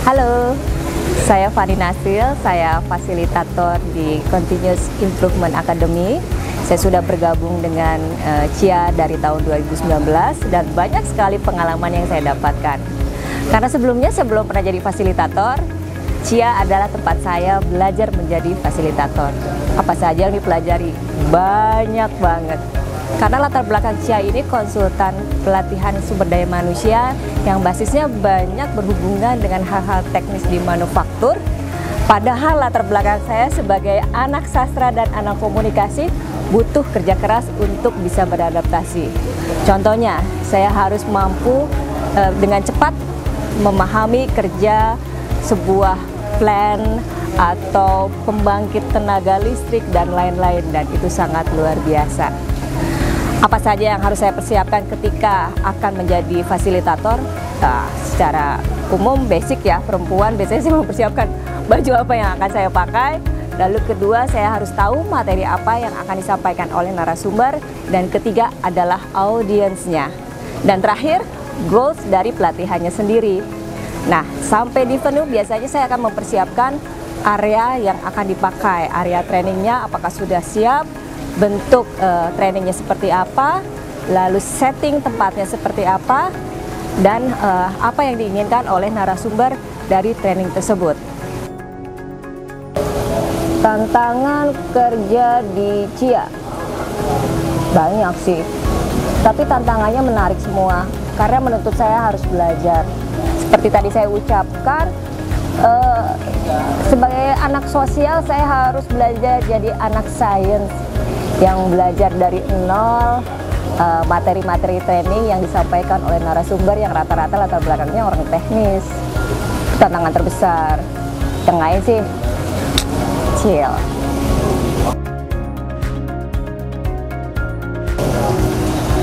Halo, saya Fani Nasil, saya fasilitator di Continuous Improvement Academy. Saya sudah bergabung dengan Cia dari tahun 2019 dan banyak sekali pengalaman yang saya dapatkan. Karena sebelumnya saya belum pernah jadi fasilitator, Cia adalah tempat saya belajar menjadi fasilitator. Apa saja yang dipelajari? Banyak banget. Karena latar belakang Cia ini konsultan pelatihan sumber daya manusia yang basisnya banyak berhubungan dengan hal-hal teknis di manufaktur. Padahal latar belakang saya sebagai anak sastra dan anak komunikasi butuh kerja keras untuk bisa beradaptasi. Contohnya, saya harus mampu dengan cepat memahami kerja sebuah plan atau pembangkit tenaga listrik dan lain-lain, dan itu sangat luar biasa. Apa saja yang harus saya persiapkan ketika akan menjadi fasilitator? Nah, secara umum basic ya, perempuan biasanya saya mempersiapkan baju apa yang akan saya pakai. Lalu kedua, saya harus tahu materi apa yang akan disampaikan oleh narasumber. Dan ketiga adalah audiensnya. Dan terakhir, goals dari pelatihannya sendiri. Nah, sampai di venue biasanya saya akan mempersiapkan area yang akan dipakai. Area trainingnya apakah sudah siap, bentuk trainingnya seperti apa, lalu setting tempatnya seperti apa, dan apa yang diinginkan oleh narasumber dari training tersebut. Tantangan kerja di Cia banyak sih, tapi tantangannya menarik semua karena menuntut saya harus belajar. Seperti tadi saya ucapkan, sebagai anak sosial saya harus belajar jadi anak sains yang belajar dari nol, materi-materi training yang disampaikan oleh narasumber yang rata-rata latar belakangnya orang teknis. Tantangan terbesar. Yang lain sih chill.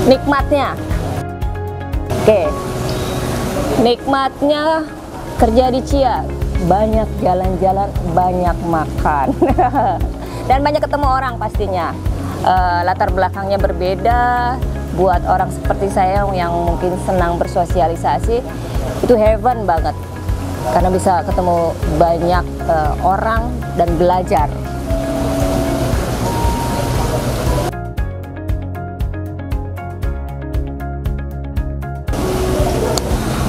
Nikmatnya, oke. Nikmatnya kerja di Cia, banyak jalan-jalan, banyak makan, dan banyak ketemu orang pastinya. Latar belakangnya berbeda. Buat orang seperti saya yang mungkin senang bersosialisasi, itu heaven banget karena bisa ketemu banyak orang dan belajar.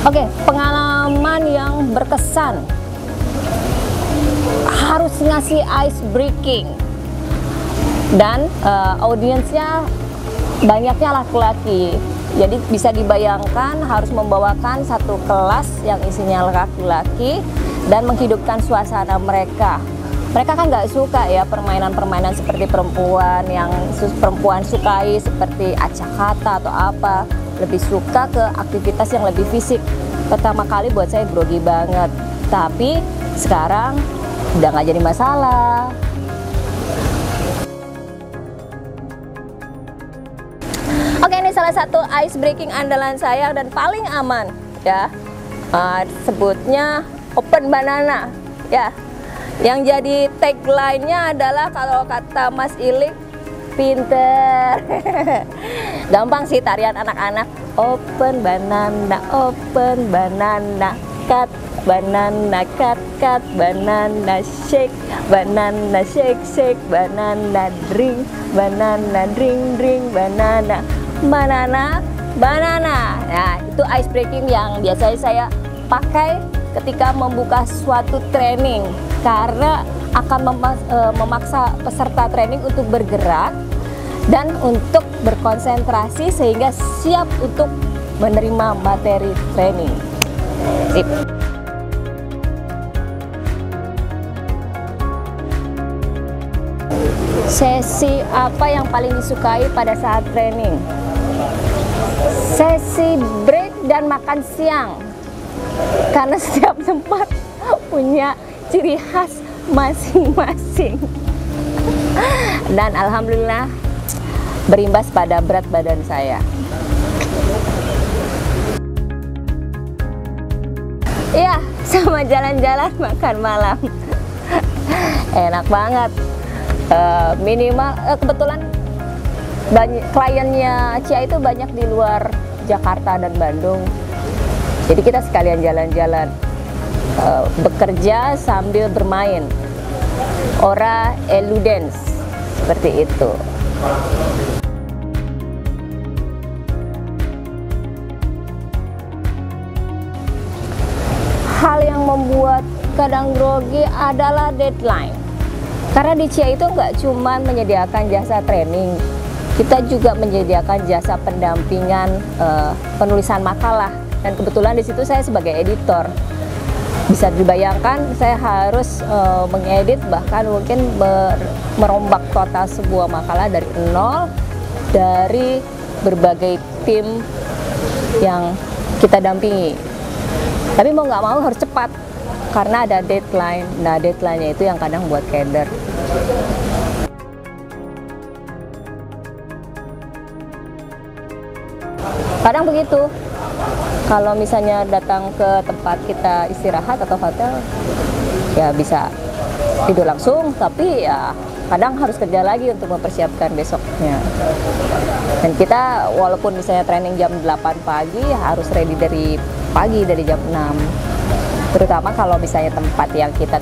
Oke, pengalaman yang berkesan harus ngasih ice breaking. Dan audiensnya banyaknya laki-laki, jadi bisa dibayangkan harus membawakan satu kelas yang isinya laki-laki dan menghidupkan suasana mereka. Mereka kan nggak suka ya permainan-permainan seperti perempuan yang perempuan sukai seperti acak kata atau apa, lebih suka ke aktivitas yang lebih fisik. Pertama kali buat saya grogi banget, tapi sekarang udah nggak jadi masalah. Oke, ini salah satu ice breaking andalan saya dan paling aman ya. Sebutnya open banana ya. Yang jadi tagline-nya adalah kalau kata Mas Ilik, pinter. Gampang sih tarian anak-anak. Open banana, cut banana, cut banana, shake shake, banana drink, banana. Banana. Nah, itu ice breaking yang biasanya saya pakai ketika membuka suatu training karena akan memaksa peserta training untuk bergerak dan untuk berkonsentrasi sehingga siap untuk menerima materi training. Sip. Sesi apa yang paling disukai pada saat training? Sesi break dan makan siang. Karena setiap tempat punya ciri khas masing-masing. Dan alhamdulillah berimbas pada berat badan saya. Iya, sama jalan-jalan makan malam. Enak banget. Minimal kebetulan kliennya Cia itu banyak di luar Jakarta dan Bandung, jadi kita sekalian jalan-jalan. bekerja sambil bermain, ora eludens, seperti itu. Hal yang membuat kadang grogi adalah deadline. Karena di CIA itu nggak cuma menyediakan jasa training, kita juga menyediakan jasa pendampingan penulisan makalah. Dan kebetulan di situ saya sebagai editor. Bisa dibayangkan saya harus mengedit, bahkan mungkin merombak total sebuah makalah dari nol, dari berbagai tim yang kita dampingi. Tapi mau nggak mau harus cepat, karena ada deadline. Nah, deadline-nya itu yang kadang buat keder. Kadang begitu, kalau misalnya datang ke tempat kita istirahat atau hotel, ya bisa tidur langsung, tapi ya kadang harus kerja lagi untuk mempersiapkan besoknya. Dan kita walaupun misalnya training jam 8 pagi, harus ready dari pagi, dari jam 6. Terutama kalau misalnya tempat yang kita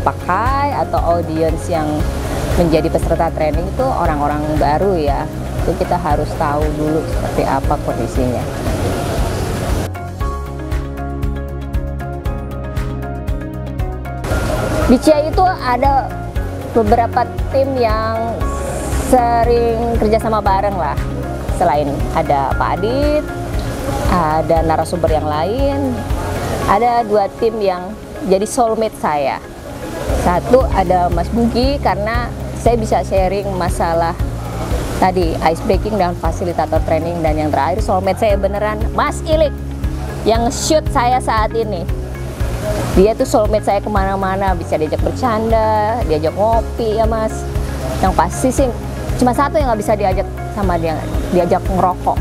pakai atau audiens yang menjadi peserta training itu orang-orang baru ya. Itu kita harus tahu dulu seperti apa kondisinya. Di CIA itu ada beberapa tim yang sering kerjasama bareng lah. Selain ada Pak Adit, ada narasumber yang lain, ada 2 tim yang jadi soulmate saya. Satu ada Mas Bugi, karena saya bisa sharing masalah tadi ice breaking dan fasilitator training. Dan yang terakhir soulmate saya beneran Mas Ilik yang shoot saya saat ini. Dia tuh soulmate saya kemana-mana, bisa diajak bercanda, diajak ngopi ya Mas. Yang pasti sih cuma satu yang nggak bisa diajak sama dia, diajak ngerokok.